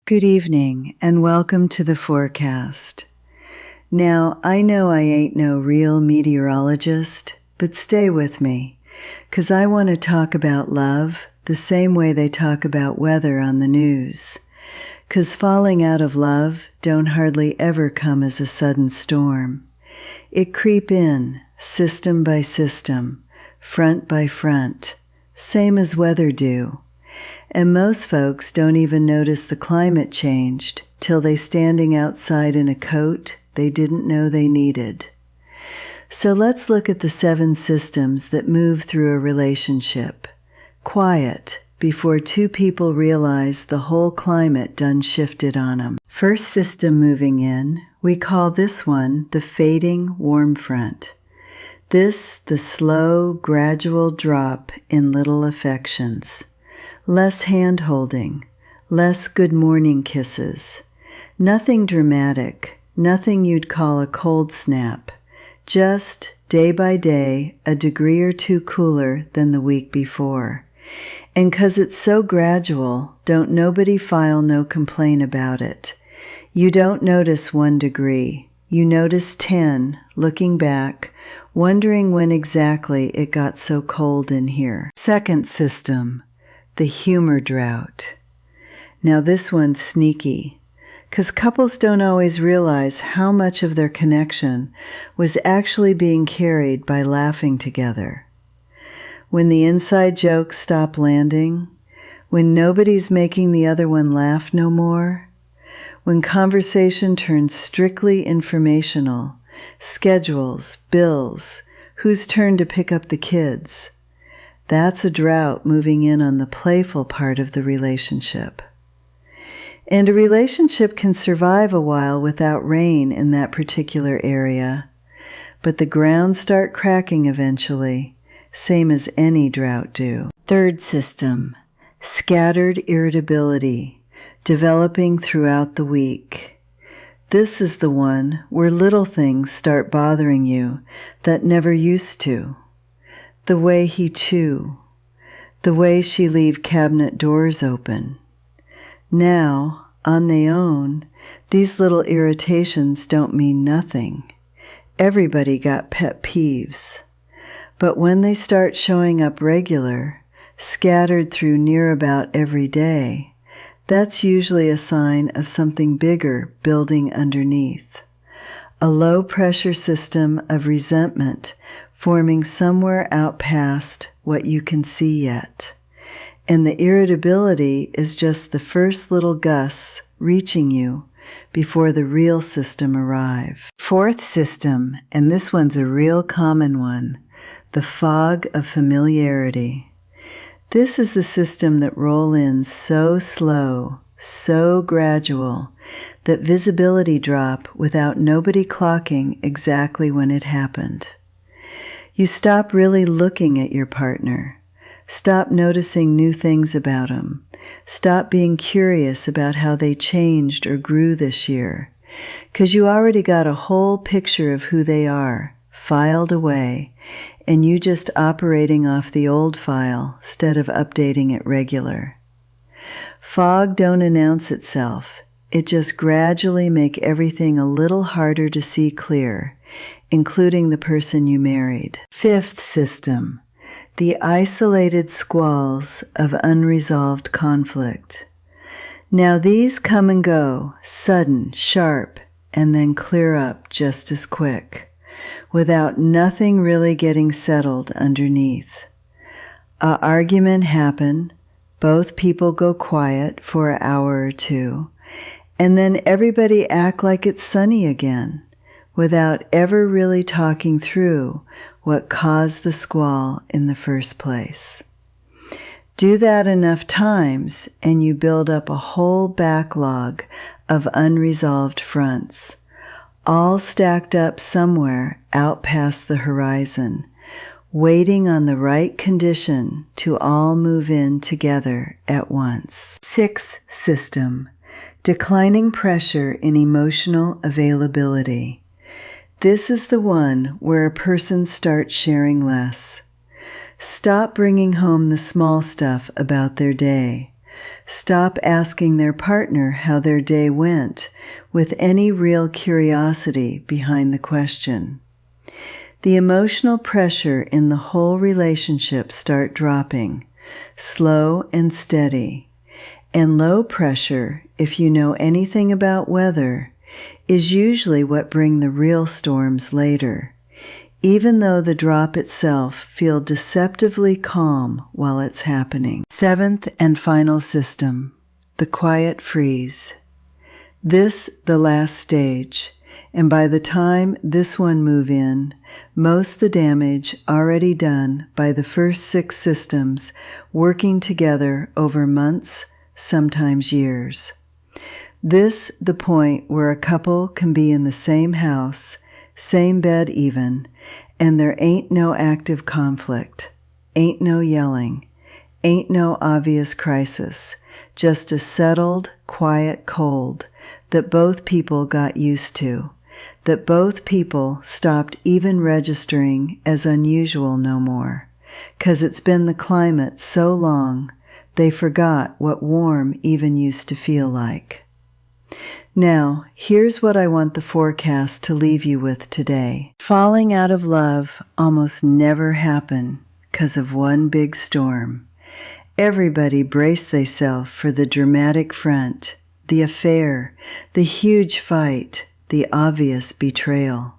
Good evening and welcome to the forecast. Now, I know I ain't no real meteorologist, but stay with me, 'cause I want to talk about love the same way they talk about weather on the news. 'Cause falling out of love don't hardly ever come as a sudden storm. It creep in, system by system, front by front, same as weather do. And most folks don't even notice the climate changed till they standing outside in a coat they didn't know they needed. So let's look at the 7 systems that move through a relationship. Quiet, before 2 people realize the whole climate done shifted on them. First system moving in, we call this one the fading warm front. This the slow, gradual drop in little affections. Less hand-holding, less good morning kisses. Nothing dramatic, nothing you'd call a cold snap. Just, day by day, a degree or 2 cooler than the week before. And 'cause it's so gradual, don't nobody file no complaint about it. You don't notice 1 degree. You notice 10, looking back, wondering when exactly it got so cold in here. Second system. The humor drought. Now this one's sneaky, 'cause couples don't always realize how much of their connection was actually being carried by laughing together. When the inside jokes stop landing, when nobody's making the other one laugh no more, when conversation turns strictly informational, schedules, bills, whose turn to pick up the kids, that's a drought moving in on the playful part of the relationship. And a relationship can survive a while without rain in that particular area, but the ground start cracking eventually, same as any drought do. Third system, scattered irritability, developing throughout the week. This is the one where little things start bothering you that never used to. The way he chew, the way she leave cabinet doors open. Now, on their own, these little irritations don't mean nothing. Everybody got pet peeves. But when they start showing up regular, scattered through near about every day, that's usually a sign of something bigger building underneath. A low-pressure system of resentment forming somewhere out past what you can see yet. And the irritability is just the first little gusts reaching you before the real system arrive. Fourth system, and this one's a real common one, the fog of familiarity. This is the system that roll in so slow, so gradual, that visibility drop without nobody clocking exactly when it happened. You stop really looking at your partner. Stop noticing new things about them. Stop being curious about how they changed or grew this year, 'cause you already got a whole picture of who they are, filed away, and you just operating off the old file instead of updating it regular. Fog don't announce itself. It just gradually make everything a little harder to see clear, including the person you married. Fifth system, the isolated squalls of unresolved conflict. Now these come and go, sudden, sharp, and then clear up just as quick, without nothing really getting settled underneath. A argument happen, both people go quiet for an hour or 2, and then everybody act like it's sunny again, without ever really talking through what caused the squall in the first place. Do that enough times and you build up a whole backlog of unresolved fronts, all stacked up somewhere out past the horizon, waiting on the right condition to all move in together at once. Sixth system, declining pressure in emotional availability. This is the one where a person starts sharing less. Stop bringing home the small stuff about their day. Stop asking their partner how their day went with any real curiosity behind the question. The emotional pressure in the whole relationship start dropping, slow and steady. And low pressure, if you know anything about weather, is usually what bring the real storms later, even though the drop itself feels deceptively calm while it's happening. Seventh and final system, the quiet freeze. This the last stage, and by the time this one move in, most the damage already done by the first 6 systems working together over months, sometimes years. This the point where a couple can be in the same house, same bed even, and there ain't no active conflict, ain't no yelling, ain't no obvious crisis, just a settled, quiet cold that both people got used to, that both people stopped even registering as unusual no more, 'cause it's been the climate so long they forgot what warm even used to feel like. Now, here's what I want the forecast to leave you with today. Falling out of love almost never happen 'cause of one big storm. Everybody brace theyself for the dramatic front, the affair, the huge fight, the obvious betrayal.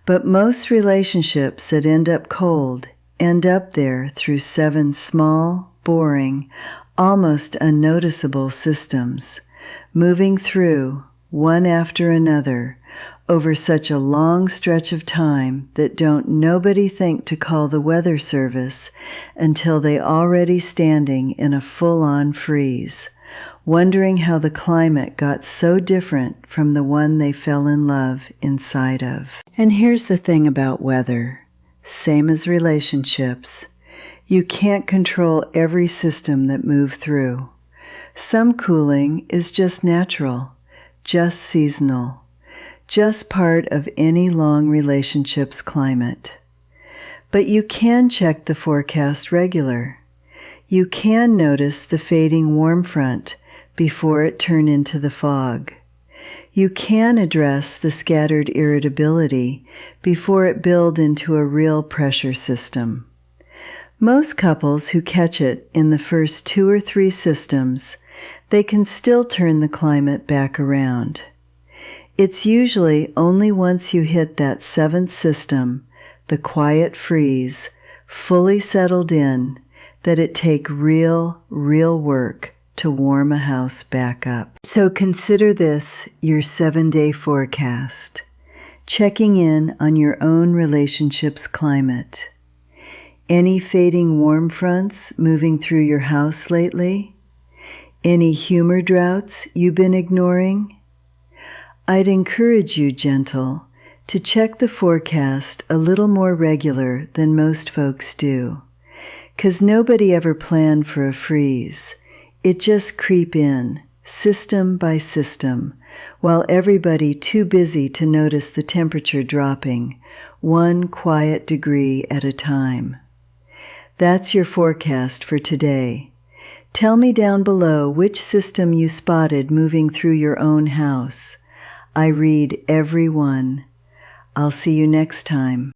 But most relationships that end up cold end up there through 7 small, boring, almost unnoticeable systems, moving through, one after another, over such a long stretch of time that don't nobody think to call the weather service until they already standing in a full-on freeze, wondering how the climate got so different from the one they fell in love inside of. And here's the thing about weather, same as relationships. You can't control every system that move through. Some cooling is just natural, just seasonal, just part of any long relationship's climate. But you can check the forecast regular. You can notice the fading warm front before it turn into the fog. You can address the scattered irritability before it build into a real pressure system. Most couples who catch it in the first 2 or 3 systems, they can still turn the climate back around. It's usually only once you hit that 7th system, the quiet freeze, fully settled in, that it take real work to warm a house back up. So consider this your 7-day forecast, checking in on your own relationship's climate. Any fading warm fronts moving through your house lately? Any humor droughts you've been ignoring? I'd encourage you, gentle, to check the forecast a little more regular than most folks do, 'cause nobody ever planned for a freeze. It just creep in, system by system, while everybody too busy to notice the temperature dropping, 1 quiet degree at a time. That's your forecast for today. Tell me down below which system you spotted moving through your own house. I read every one. I'll see you next time.